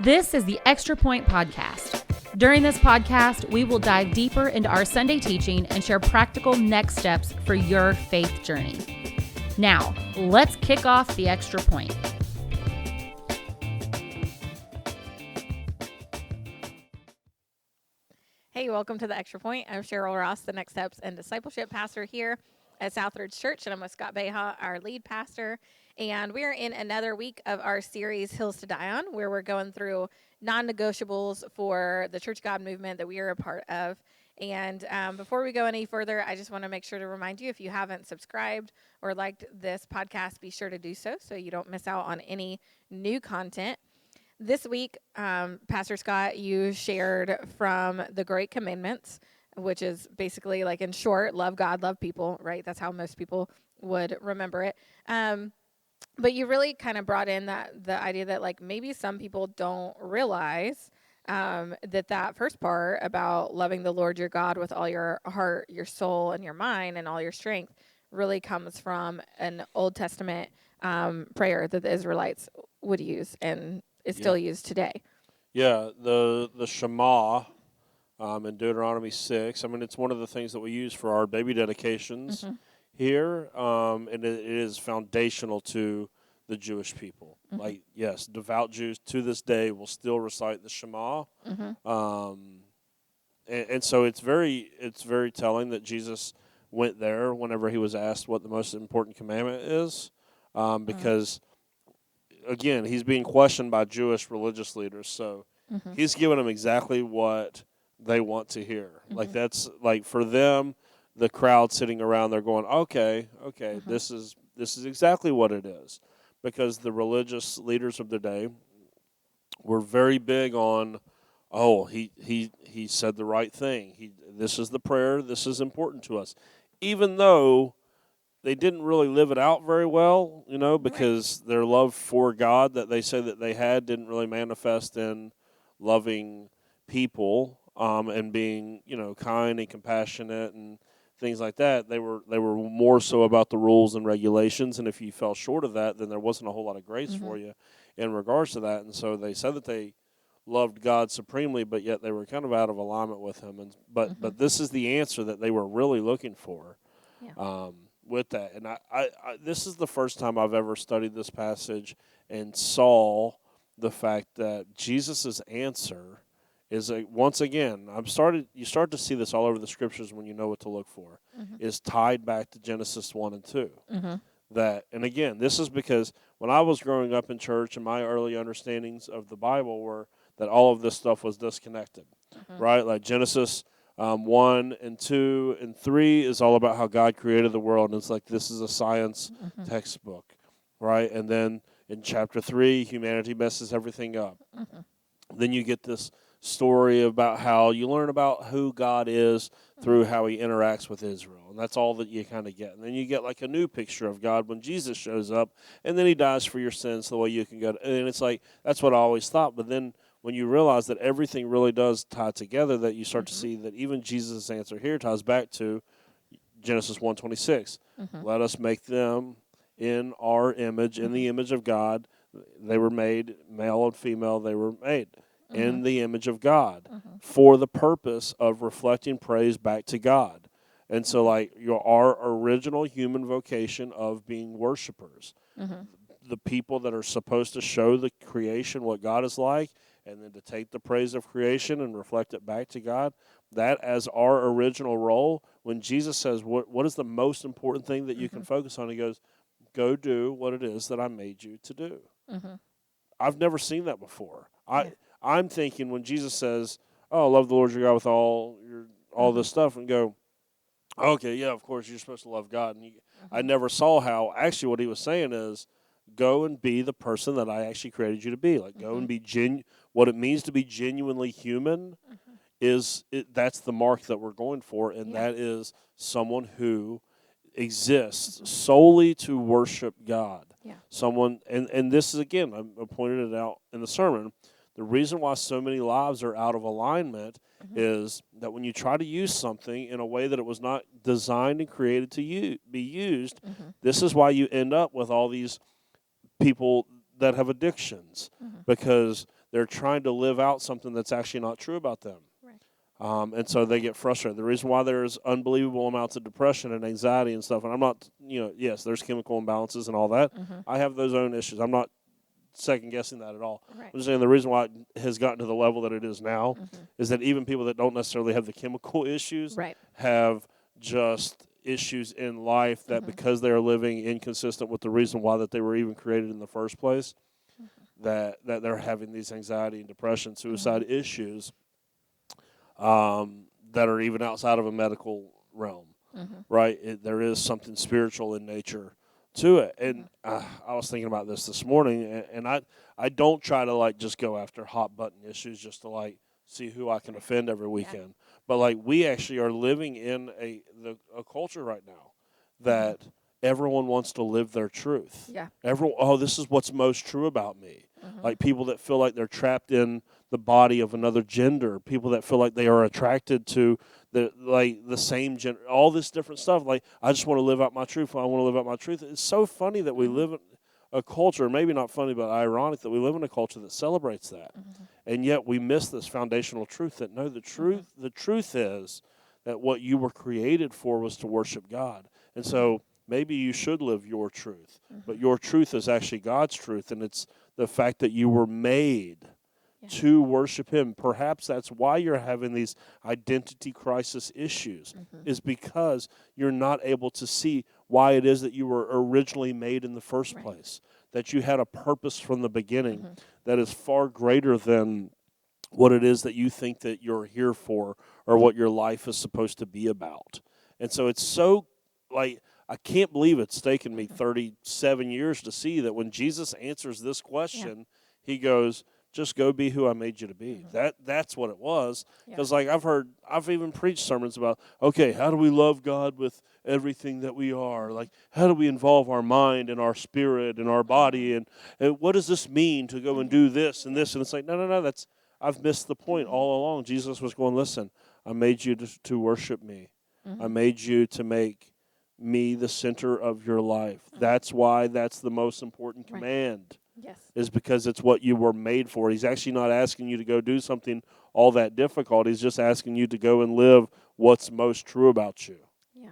This is the Extra Point Podcast. During this podcast, we will dive deeper into our Sunday teaching and share practical next steps for your faith journey. Now, let's kick off the Extra Point. Hey, welcome to the Extra Point. I'm Cheryl Ross, the Next Steps and Discipleship Pastor here at Southridge Church, and I'm with Scott Beha, our lead pastor. And we are in another week of our series, Hills to Die On, where we're going through non-negotiables for the Church of God movement that we are a part of. And before we go any further, I just want to make sure to remind you, if you haven't subscribed or liked this podcast, be sure to do so you don't miss out on any new content. This week, Pastor Scott, you shared from the Great Commandments, which is basically, like, in short, love God, love people, right? That's how most people would remember it. But you really kind of brought in the idea that, like, maybe some people don't realize that first part about loving the Lord your God with all your heart, your soul, and your mind, and all your strength really comes from an Old Testament prayer that the Israelites would use and is still used today. Yeah, the Shema in Deuteronomy 6. I mean, it's one of the things that we use for our baby dedications here, and it is foundational to the Jewish people. Like, yes, devout Jews to this day will still recite the Shema, and so it's very telling that Jesus went there whenever he was asked what the most important commandment is, because again, he's being questioned by Jewish religious leaders, so he's giving them exactly what they want to hear. Like, that's, like, for them, the crowd sitting around, they're going, okay, this is exactly what it is, because the religious leaders of the day were very big on, he said the right thing. This is the prayer. This is important to us, even though they didn't really live it out very well, because their love for God that they said that they had didn't really manifest in loving people and being, kind and compassionate and things like that. They were more so about the rules and regulations, and if you fell short of that, then there wasn't a whole lot of grace for you in regards to that. And so they said that they loved God supremely, but yet they were kind of out of alignment with him. But this is the answer that they were really looking for. Yeah. With that, and I this is the first time I've ever studied this passage and saw the fact that Jesus' answer is once again, you start to see this all over the scriptures when you know what to look for, is tied back to Genesis 1 and 2. That, and again, this is because when I was growing up in church and my early understandings of the Bible were that all of this stuff was disconnected, right? Like Genesis 1 and 2 and 3 is all about how God created the world, and it's like this is a science textbook, right? And then in chapter 3, humanity messes everything up. Then you get this story about how you learn about who God is through how he interacts with Israel, and that's all that you kind of get. And then you get like a new picture of God when Jesus shows up, and then he dies for your sins so the way you can go. And it's like, that's what I always thought, but then when you realize that everything really does tie together, that you start to see that even Jesus' answer here ties back to Genesis 1:26. Let us make them in our image, in the image of God. They were made, male and female, they were made in the image of God for the purpose of reflecting praise back to God. And so, like, our original human vocation of being worshipers, the people that are supposed to show the creation what God is like, and then to take the praise of creation and reflect it back to God, that as our original role, when Jesus says, what is the most important thing that you can focus on, he goes, go do what it is that I made you to do. I've never seen that before. I'm thinking when Jesus says, love the Lord your God with all this stuff, and go, okay, yeah, of course, you're supposed to love God. And I never saw how, actually what he was saying is, go and be the person that I actually created you to be. Like, go and be what it means to be genuinely human that's the mark that we're going for, and that is someone who exists solely to worship God. Yeah. Someone, and this is, again, I pointed it out in the sermon, the reason why so many lives are out of alignment is that when you try to use something in a way that it was not designed and created to be used, this is why you end up with all these people that have addictions, because they're trying to live out something that's actually not true about them. Right. And so they get frustrated. The reason why there's unbelievable amounts of depression and anxiety and stuff, and I'm not, yes, there's chemical imbalances and all that. Mm-hmm. I have those own issues. I'm not second-guessing that at all. Right. I'm just saying the reason why it has gotten to the level that it is now Mm-hmm. is that even people that don't necessarily have the chemical issues Right. have just issues in life that Mm-hmm. because they're living inconsistent with the reason why that they were even created in the first place, that they're having these anxiety and depression, suicide issues that are even outside of a medical realm, right? There is something spiritual in nature to it. And I was thinking about this morning, and I don't try to, like, just go after hot button issues just to, like, see who I can offend every weekend. But, like, we actually are living in a culture right now that everyone wants to live their truth. Yeah. This is what's most true about me. Like, people that feel like they're trapped in the body of another gender, people that feel like they are attracted to the same gender, all this different stuff. Like, I just want to live out my truth. I want to live out my truth. It's so funny that we live in a culture, maybe not funny, but ironic, that we live in a culture that celebrates that. And yet we miss this foundational truth that, no, the truth is that what you were created for was to worship God. And so maybe you should live your truth, but your truth is actually God's truth, and it's the fact that you were made to worship Him. Perhaps that's why you're having these identity crisis issues, is because you're not able to see why it is that you were originally made in the first place, that you had a purpose from the beginning that is far greater than what it is that you think that you're here for or what your life is supposed to be about. And so it's so, like, I can't believe it's taken me 37 years to see that when Jesus answers this question, He goes, just go be who I made you to be. That's what it was. Because, like, I've even preached sermons about, okay, how do we love God with everything that we are? Like, how do we involve our mind and our spirit and our body? And what does this mean to go and do this and this? And it's like, no, I've missed the point all along. Jesus was going, listen, I made you to worship me. I made you to make me the center of your life. That's why that's the most important command. Yes. Is because it's what you were made for. He's actually not asking you to go do something all that difficult. He's just asking you to go and live what's most true about you. Yeah.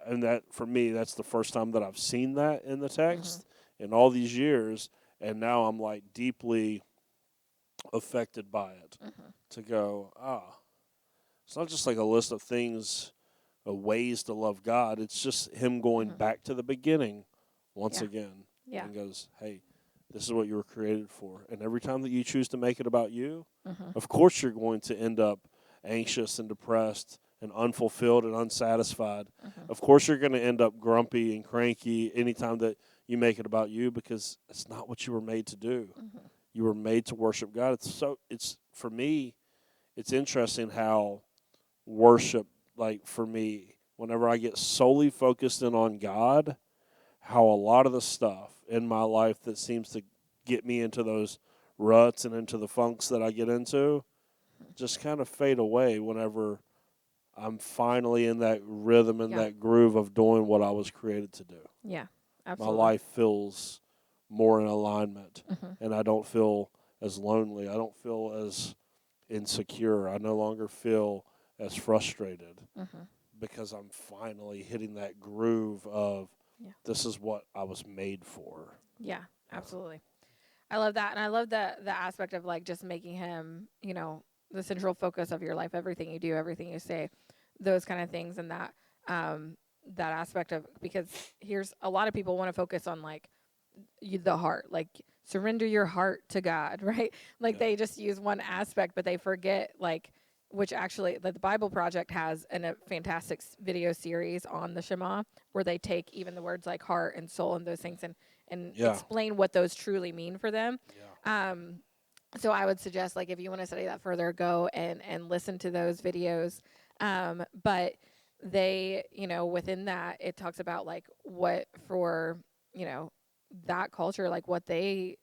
And that, for me, that's the first time that I've seen that in the text in all these years, and now I'm, like, deeply affected by it. To go, it's not just like a list of things, of ways to love God. It's just Him going back to the beginning once again. Yeah. And goes, hey, this is what you were created for. And every time that you choose to make it about you, of course you're going to end up anxious and depressed and unfulfilled and unsatisfied. Of course you're going to end up grumpy and cranky anytime that you make it about you, because it's not what you were made to do. You were made to worship God. For me, it's interesting how worship, like, for me, whenever I get solely focused in on God, how a lot of the stuff in my life that seems to get me into those ruts and into the funks that I get into just kind of fade away whenever I'm finally in that rhythm and that groove of doing what I was created to do. Yeah, absolutely. My life feels more in alignment, and I don't feel as lonely. I don't feel as insecure. I no longer feel as frustrated because I'm finally hitting that groove of this is what I was made for. Yeah, absolutely. I love that. And I love the aspect of, like, just making Him, the central focus of your life, everything you do, everything you say, those kind of things. And that aspect of, because here's a lot of people want to focus on, like, the heart, like, surrender your heart to God, right? Like, they just use one aspect, but they forget, like, which actually, the Bible Project has a fantastic video series on the Shema, where they take even the words like heart and soul and those things and explain what those truly mean for them. So I would suggest, like, if you want to study that further, go and listen to those videos. But they, within that, it talks about, like, what for, that culture, like, what they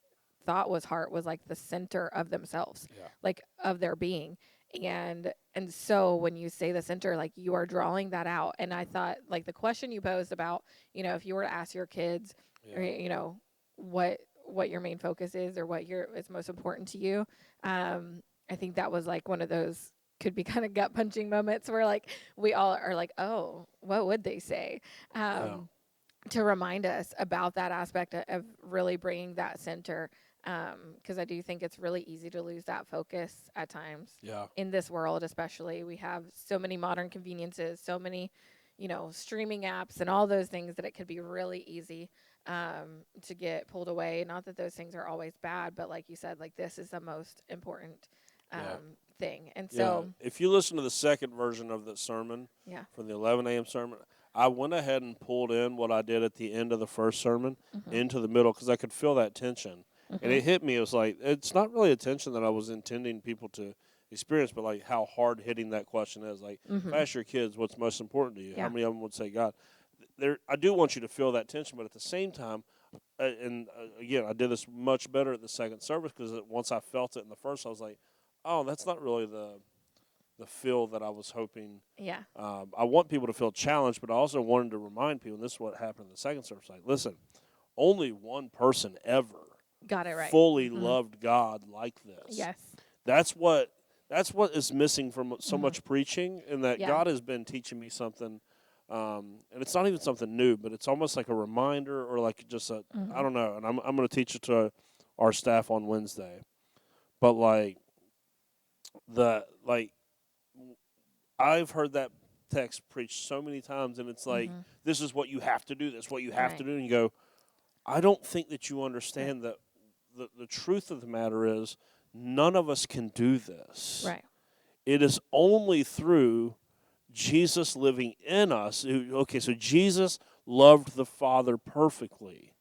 thought was heart was, like, the center of themselves, like, of their being. And so when you say the center, like, you are drawing that out. And I thought, like, the question you posed about, if you were to ask your kids, or, what what your main focus is or what is most important to you. I think that was like one of those could be kind of gut punching moments where like we all are like, oh, what would they say? To remind us about that aspect of really bringing that center. Because I do think it's really easy to lose that focus at times. Yeah. In this world, especially, we have so many modern conveniences, so many, streaming apps and all those things that it could be really easy to get pulled away. Not that those things are always bad, but like you said, like this is the most important thing. And so, if you listen to the second version of the sermon, from the 11 a.m. sermon, I went ahead and pulled in what I did at the end of the first sermon into the middle because I could feel that tension. And it hit me. It was like, it's not really a tension that I was intending people to experience, but like how hard hitting that question is. Like, if I ask your kids what's most important to you, how many of them would say God? I do want you to feel that tension, but at the same time, again, I did this much better at the second service because once I felt it in the first, I was like, oh, that's not really the feel that I was hoping. Yeah. I want people to feel challenged, but I also wanted to remind people, and this is what happened in the second service, like, listen, only one person ever got it right. Fully loved God like this. Yes. That's what is missing from so much preaching, and that God has been teaching me something, and it's not even something new, but it's almost like a reminder or like just a I don't know, and I'm going to teach it to our staff on Wednesday. But I've heard that text preached so many times, and it's like, this is what you have to do, this is what you have to do, and you go, I don't think that you understand that the truth of the matter is none of us can do this. Right. It is only through Jesus living in us. So Jesus loved the Father perfectly.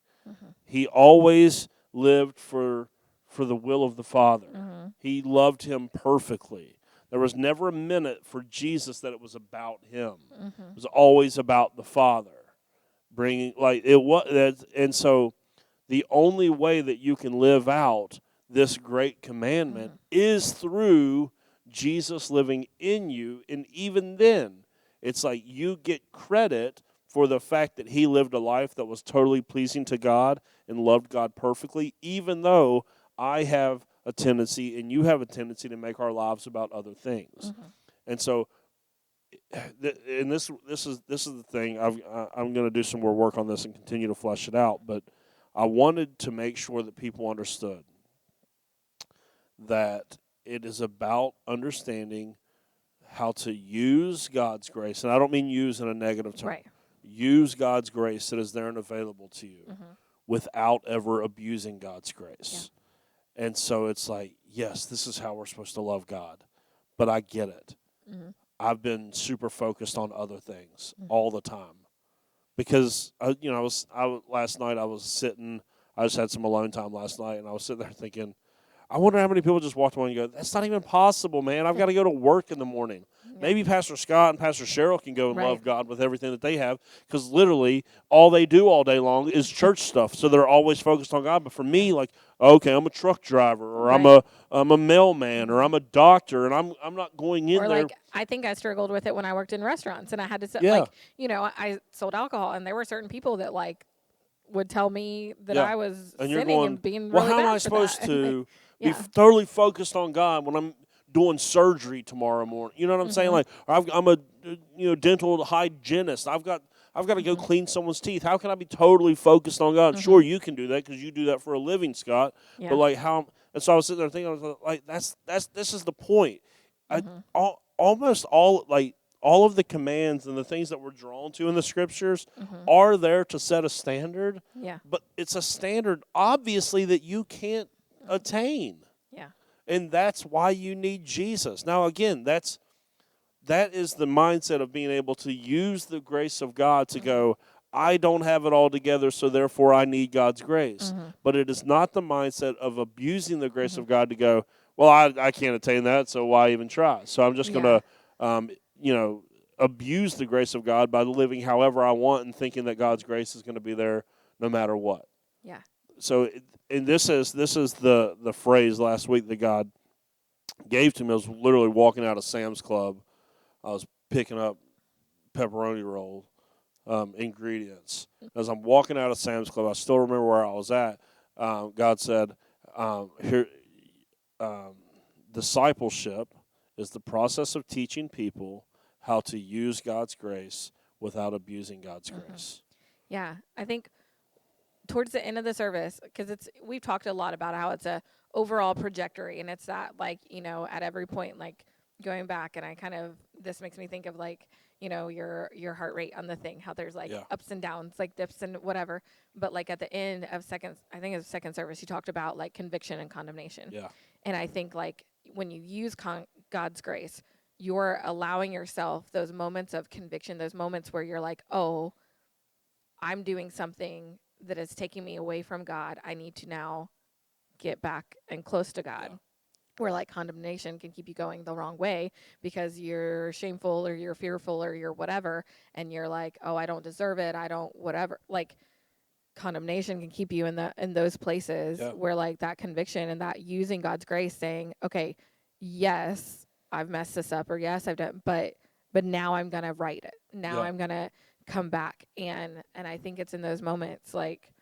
He always lived for the will of the Father. He loved him perfectly. There was never a minute for Jesus that it was about him. It was always about the Father. And so the only way that you can live out this great commandment is through Jesus living in you. And even then, it's like you get credit for the fact that he lived a life that was totally pleasing to God and loved God perfectly, even though I have a tendency and you have a tendency to make our lives about other things. And so, and this is the thing. I'm going to do some more work on this and continue to flesh it out, but I wanted to make sure that people understood that it is about understanding how to use God's grace. And I don't mean use in a negative term. Right. Use God's grace that is there and available to you without ever abusing God's grace. Yeah. And so it's like, yes, this is how we're supposed to love God. But I get it. I've been super focused on other things all the time. Because last night I was sitting. I just had some alone time last night, and I was sitting there thinking, I wonder how many people just walked away and go, "That's not even possible, man. I've got to go to work in the morning." Yeah. Maybe Pastor Scott and Pastor Cheryl can go and love God with everything that they have, because literally all they do all day long is church stuff. So they're always focused on God. But for me, like, okay, I'm a truck driver, or I'm a mailman, or I'm a doctor, and I'm not going in there. Like, I think I struggled with it when I worked in restaurants, and I had to I sold alcohol, and there were certain people that would tell me that I was sinning and being really bad. Well, how am I supposed to be totally focused on God when I'm doing surgery tomorrow morning? You know what I'm saying? Like, I'm a dental hygienist. I've got to go clean someone's teeth. How can I be totally focused on God? Sure, you can do that because you do that for a living, Scott. Yeah. But like how? And so I was sitting there thinking, I was like, this is the point. Almost all of the commands and the things that we're drawn to in the scriptures are there to set a standard. Yeah. But it's a standard, obviously, that you can't attain. Yeah. And that's why you need Jesus. Now, again, that is the mindset of being able to use the grace of God to go, I don't have it all together, so therefore I need God's grace. But it is not the mindset of abusing the grace of God to go, well, I can't attain that, so why even try? So I'm just going to, abuse the grace of God by living however I want and thinking that God's grace is going to be there no matter what. Yeah. So, and this is the phrase last week that God gave to me. I was literally walking out of Sam's Club. I was picking up pepperoni roll ingredients. As I'm walking out of Sam's Club, I still remember where I was at. God said, here, discipleship is the process of teaching people how to use God's grace without abusing God's grace. Yeah, I think towards the end of the service, because we've talked a lot about how it's a overall trajectory, and it's that, like, at every point, like, going back, and this makes me think of, like, your heart rate on the thing, how there's, like, ups and downs, like dips and whatever, but, like, at the end of I think it was second service, you talked about, like, conviction and condemnation. Yeah. And I think, like, when you use God's grace, you're allowing yourself those moments of conviction, those moments where you're like, oh, I'm doing something that is taking me away from God. I need to now get back and close to God. Yeah. Where, like, condemnation can keep you going the wrong way because you're shameful or you're fearful or you're whatever, and you're like, oh, I don't deserve it. I don't whatever. Like, condemnation can keep you in those places where, like, that conviction and that using God's grace, saying, okay, yes, I've messed this up, or yes, I've done, but now I'm gonna right it. Now I'm gonna come back, and I think it's in those moments, like,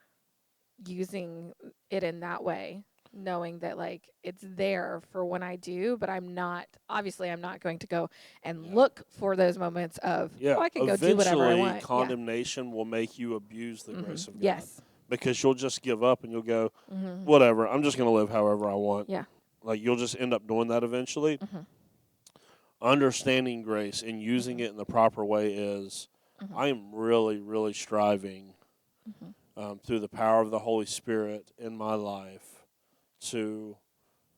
using it in that way, knowing that, like, it's there for when I do, but I'm not going to go and look for those moments of, oh, I can go do whatever I want. Condemnation will make you abuse the grace of God. Yes. Because you'll just give up and you'll go, whatever, I'm just going to live however I want. Yeah. Like, you'll just end up doing that eventually. Understanding grace and using it in the proper way is, I am really, really striving through the power of the Holy Spirit in my life to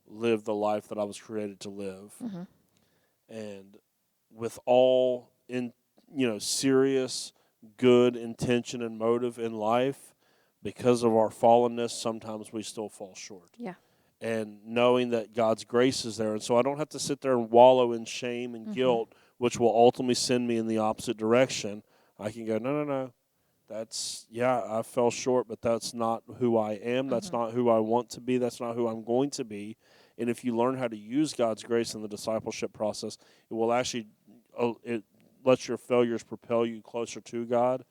live the life that I was created to live. And with all serious, good intention and motive in life, because of our fallenness, sometimes we still fall short. Yeah. And knowing that God's grace is there. And so I don't have to sit there and wallow in shame and guilt, which will ultimately send me in the opposite direction. I can go, no. I fell short, but that's not who I am. That's not who I want to be. That's not who I'm going to be. And if you learn how to use God's grace in the discipleship process, it will actually, it lets your failures propel you closer to God,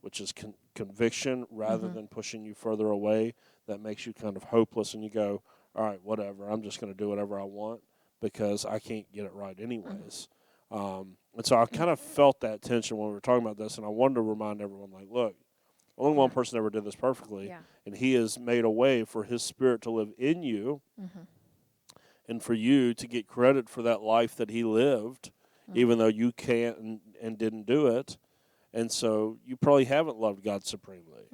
which is conviction rather than pushing you further away. That makes you kind of hopeless, and you go, all right, whatever, I'm just going to do whatever I want because I can't get it right anyways. And so I kind of felt that tension when we were talking about this, and I wanted to remind everyone, like, look, only one person ever did this perfectly, and he has made a way for his Spirit to live in you and for you to get credit for that life that he lived, even though you can't and didn't do it. And so you probably haven't loved God supremely.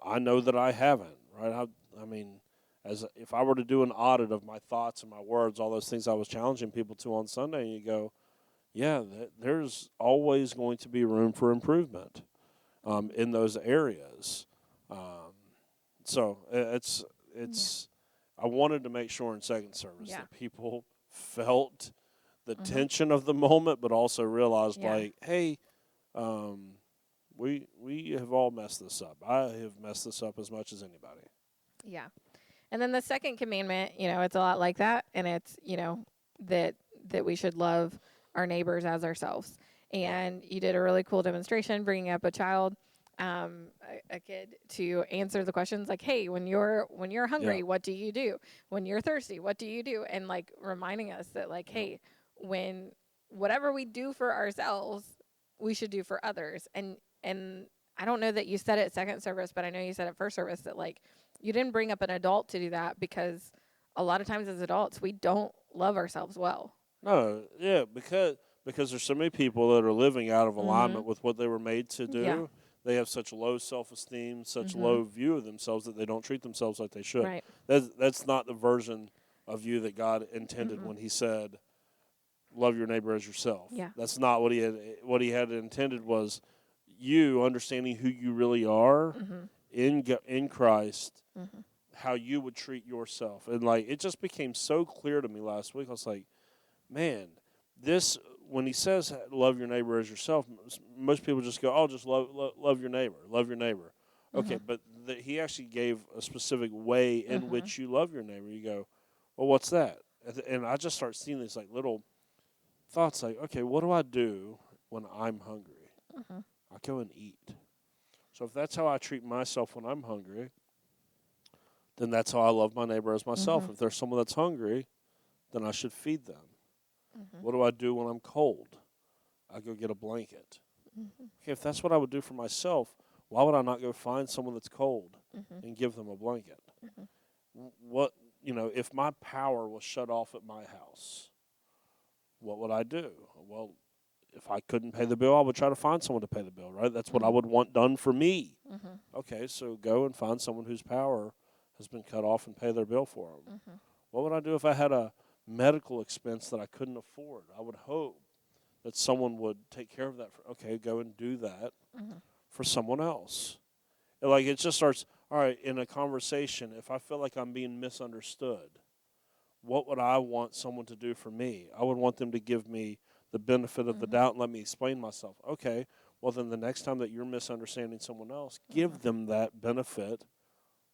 I know that I haven't, right? I mean, if I were to do an audit of my thoughts and my words, all those things I was challenging people to on Sunday, and you go, yeah, there's always going to be room for improvement in those areas. So it's. I wanted to make sure in second service that people felt the tension of the moment, but also realized, like, hey, we have all messed this up. I have messed this up as much as anybody. Yeah. And then the second commandment, it's a lot like that, and it's, that we should love our neighbors as ourselves. And you did a really cool demonstration bringing up a child, a kid, to answer the questions like, hey, when you're hungry, what do you do? When you're thirsty, what do you do? And, like, reminding us that, like, hey, when whatever we do for ourselves, we should do for others. And I don't know that you said it second service, but I know you said it first service, that, like, you didn't bring up an adult to do that because a lot of times as adults, we don't love ourselves well. No, because there's so many people that are living out of alignment with what they were made to do. Yeah. They have such low self-esteem, such low view of themselves that they don't treat themselves like they should. Right. That's not the version of you that God intended when he said, love your neighbor as yourself. Yeah. That's not what he had intended was you understanding who you really are in Christ, how you would treat yourself. And, like, it just became so clear to me last week. I was like, man, this, when he says love your neighbor as yourself, most people just go, oh, just love your neighbor, love your neighbor. Okay, but he actually gave a specific way in which you love your neighbor. You go, well, what's that? And I just start seeing these, like, little thoughts like, okay, what do I do when I'm hungry? I go and eat. So if that's how I treat myself when I'm hungry, then that's how I love my neighbor as myself. Mm-hmm. If there's someone that's hungry, then I should feed them. Mm-hmm. What do I do when I'm cold? I go get a blanket. Mm-hmm. Okay, if that's what I would do for myself, why would I not go find someone that's cold Mm-hmm. and give them a blanket? Mm-hmm. What, if my power was shut off at my house, what would I do? Well, if I couldn't pay the bill, I would try to find someone to pay the bill, right? That's what I would want done for me. Mm-hmm. Okay, so go and find someone whose power has been cut off and pay their bill for them. Mm-hmm. What would I do if I had a medical expense that I couldn't afford? I would hope that someone would take care of that. Okay, go and do that Mm-hmm. for someone else. Like, it just starts, all right, in a conversation, if I feel like I'm being misunderstood, what would I want someone to do for me? I would want them to give me the benefit of the doubt and let me explain myself. Okay, well, then the next time that you're misunderstanding someone else, give them that benefit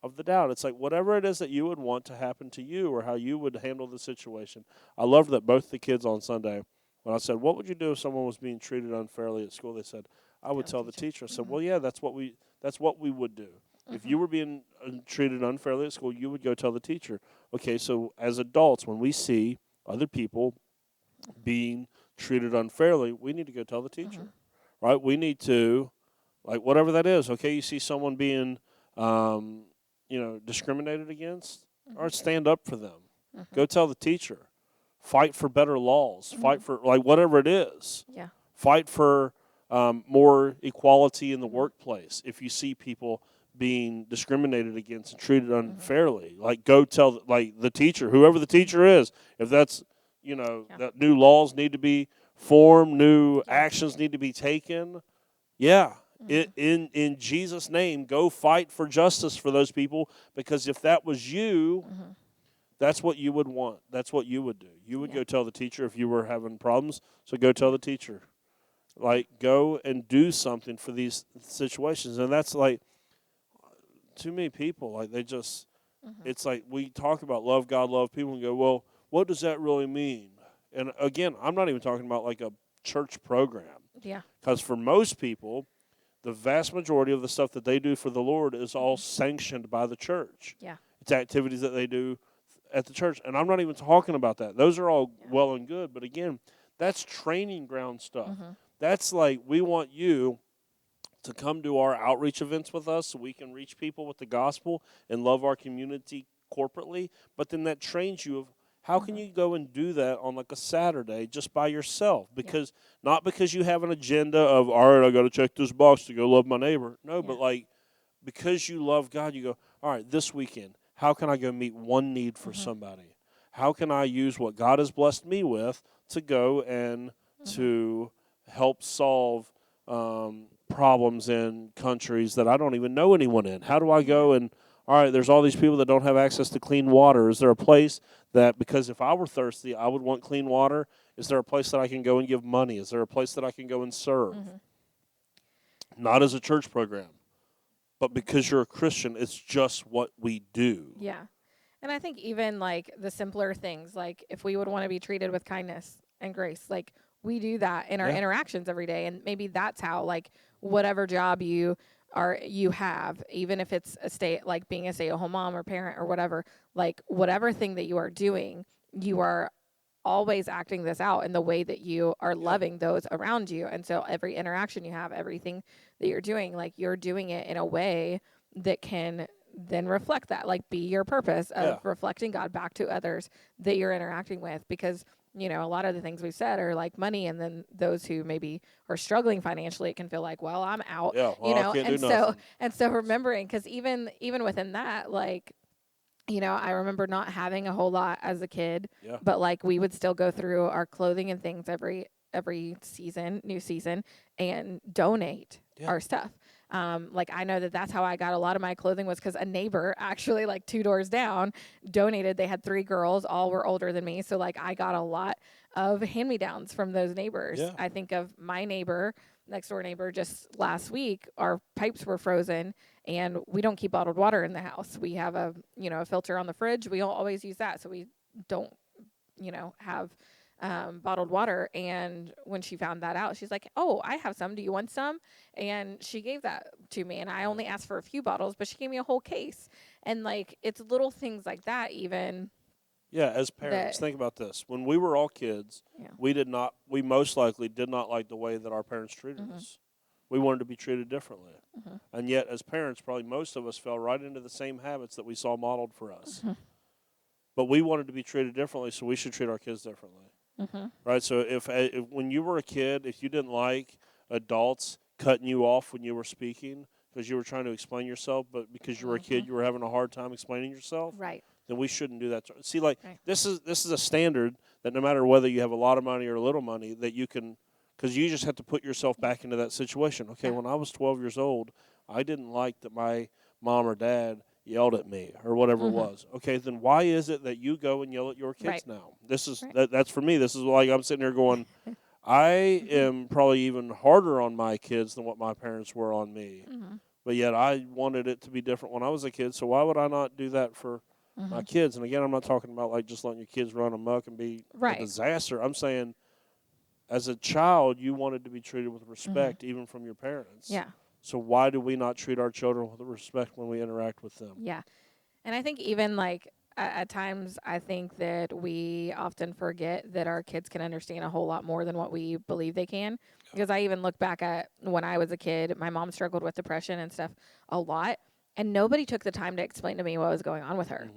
of the doubt. It's like whatever it is that you would want to happen to you or how you would handle the situation. I loved that both the kids on Sunday, when I said, what would you do if someone was being treated unfairly at school? They said, I would tell the teacher. I said, well, yeah, that's what we would do. If you were being treated unfairly at school, you would go tell the teacher. Okay, so as adults, when we see other people being treated unfairly, we need to go tell the teacher, right? We need to, like, whatever that is. Okay, you see someone being, discriminated against, all right, stand up for them. Go tell the teacher. Fight for better laws. Fight for, like, whatever it is. Yeah. Fight for more equality in the workplace. If you see people being discriminated against and treated unfairly, like, go tell, like, the teacher, whoever the teacher is, if that's, that new laws need to be formed, new actions need to be taken. Yeah. In Jesus' name, go fight for justice for those people, because if that was you, that's what you would want. That's what you would do. You would go tell the teacher if you were having problems, so go tell the teacher. Like, go and do something for these situations. And that's like, too many people, like, they just, it's like we talk about love God, love people, and go, well, what does that really mean? And again, I'm not even talking about like a church program. Yeah. Because for most people, the vast majority of the stuff that they do for the Lord is all sanctioned by the church. Yeah. It's activities that they do at the church. And I'm not even talking about that. Those are all well and good. But again, that's training ground stuff. That's like, we want you to come to our outreach events with us so we can reach people with the gospel and love our community corporately. But then that trains you of how can you go and do that on like a Saturday just by yourself? Because not because you have an agenda of, all right, I got to check this box to go love my neighbor. No, but like, because you love God, you go, all right, this weekend, how can I go meet one need for somebody? How can I use what God has blessed me with to go and to help solve problems in countries that I don't even know anyone in? How do I go and, all right, there's all these people that don't have access to clean water. Is there a place that, because if I were thirsty, I would want clean water? Is there a place that I can go and give money? Is there a place that I can go and serve? Not as a church program, but because you're a Christian, it's just what we do. Yeah. And I think even like the simpler things, like if we would want to be treated with kindness and grace, like we do that in our interactions every day. And maybe that's how, like, whatever job you have, even if it's like being a stay-at-home mom or parent or whatever, like whatever thing that you are doing, you are always acting this out in the way that you are loving those around you. And so every interaction you have, everything that you're doing, like you're doing it in a way that can then reflect that, like be your purpose of reflecting God back to others that you're interacting with. Because, a lot of the things we've said are like money, and then those who maybe are struggling financially, it can feel like, well, I'm out, I can't do and nothing. so remembering, because even within that, like, I remember not having a whole lot as a kid, but like we would still go through our clothing and things every new season, and donate our stuff. Like I know that's how I got a lot of my clothing, was because a neighbor actually, like 2 doors down, donated. They had 3 girls, all were older than me. So like I got a lot of hand-me-downs from those neighbors. Yeah. I think of my next door neighbor, just last week, our pipes were frozen, and we don't keep bottled water in the house. We have a filter on the fridge. We don't always use that. So we don't, have bottled water. And when she found that out, she's like, oh, I have some. Do you want some? And she gave that to me. And I only asked for a few bottles, but she gave me a whole case. And like, it's little things like that even. Yeah, as parents, think about this. When we were all kids, we most likely did not like the way that our parents treated us. We wanted to be treated differently. And yet, as parents, probably most of us fell right into the same habits that we saw modeled for us. But we wanted to be treated differently, so we should treat our kids differently. Right? So if when you were a kid, if you didn't like adults cutting you off when you were speaking because you were trying to explain yourself, but because you were a kid, you were having a hard time explaining yourself, Right. then we shouldn't do that. See, like, this is a standard that no matter whether you have a lot of money or a little money, that you can, because you just have to put yourself back into that situation. Okay, when I was 12 years old, I didn't like that my mom or dad yelled at me or whatever it was. Okay, then why is it that you go and yell at your kids now? This is that's for me. This is like I'm sitting here going, I am probably even harder on my kids than what my parents were on me. But yet I wanted it to be different when I was a kid. So why would I not do that for my kids? And again, I'm not talking about like just letting your kids run amok and be a disaster. I'm saying as a child, you wanted to be treated with respect even from your parents. Yeah. So why do we not treat our children with respect when we interact with them? Yeah. And I think even like at times, I think that we often forget that our kids can understand a whole lot more than what we believe they can. Because I even look back at when I was a kid, my mom struggled with depression and stuff a lot. And nobody took the time to explain to me what was going on with her.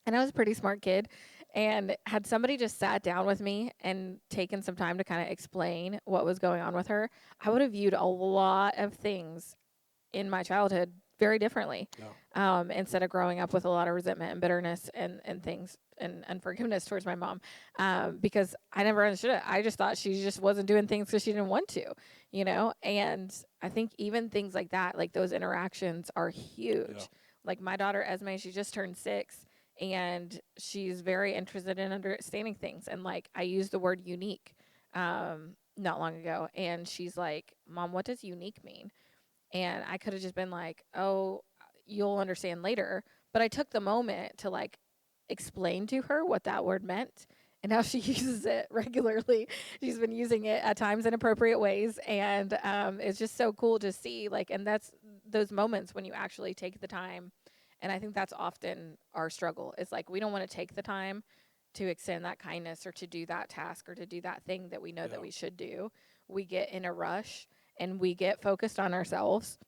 And I was a pretty smart kid. And had somebody just sat down with me and taken some time to kind of explain what was going on with her, I would have viewed a lot of things in my childhood very differently. Instead of growing up with a lot of resentment and bitterness and things and unforgiveness towards my mom, because I never understood it. I just thought she just wasn't doing things because she didn't want to, you know? And I think even things like that, like those interactions are huge. Like my daughter, Esme, she just turned 6. And she's very interested in understanding things. And, like, I used the word unique not long ago. And she's like, Mom, what does unique mean? And I could have just been like, oh, you'll understand later. But I took the moment to, like, explain to her what that word meant. And now she uses it regularly. She's been using it at times in appropriate ways. And it's just so cool to see, like, and that's those moments when you actually take the time. And I think that's often our struggle. It's like we don't want to take the time to extend that kindness or to do that task or to do that thing that we know that we should do. We get in a rush and we get focused on ourselves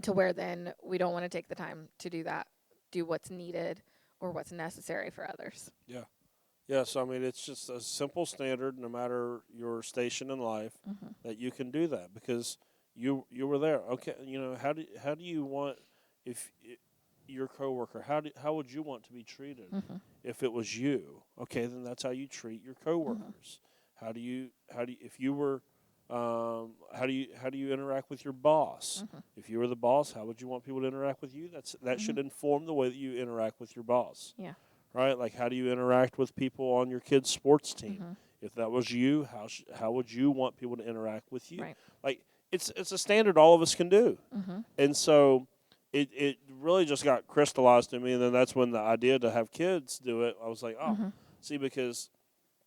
to where then we don't want to take the time to do that, do what's needed or what's necessary for others. Yeah, so I mean, it's just a simple standard, no matter your station in life, that you can do that because you were there. Okay, you know, how do you want if your coworker, how would you want to be treated if it was you? Okay, then that's how you treat your coworkers. How do you if you were how do you interact with your boss? If you were the boss, how would you want people to interact with you? That should inform the way that you interact with your boss. Right? Like, how do you interact with people on your kid's sports team? If that was you, how would you want people to interact with you? Like, it's a standard all of us can do. And so it really just got crystallized in me, and then that's when the idea to have kids do it, I was like, see, because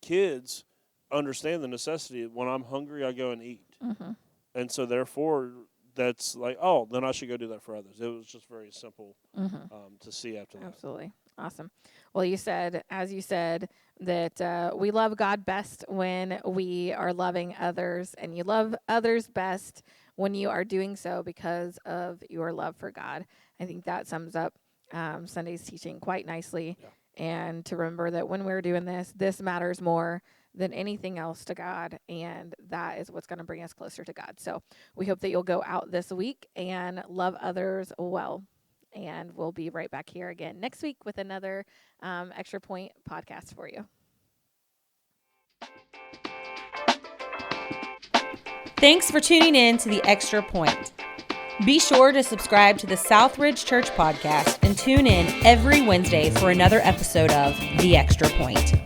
kids understand the necessity. When I'm hungry, I go and eat. And so therefore, that's like, oh, then I should go do that for others. It was just very simple to see after that. Absolutely. Awesome. Well, as you said, that we love God best when we are loving others, and you love others best when you are doing so because of your love for God. I think that sums up Sunday's teaching quite nicely. And to remember that when we're doing this matters more than anything else to God, and that is what's going to bring us closer to God. So we hope that you'll go out this week and love others well. And we'll be right back here again next week with another Extra Point podcast for you. Thanks for tuning in to The Extra Point. Be sure to subscribe to the Southridge Church podcast and tune in every Wednesday for another episode of The Extra Point.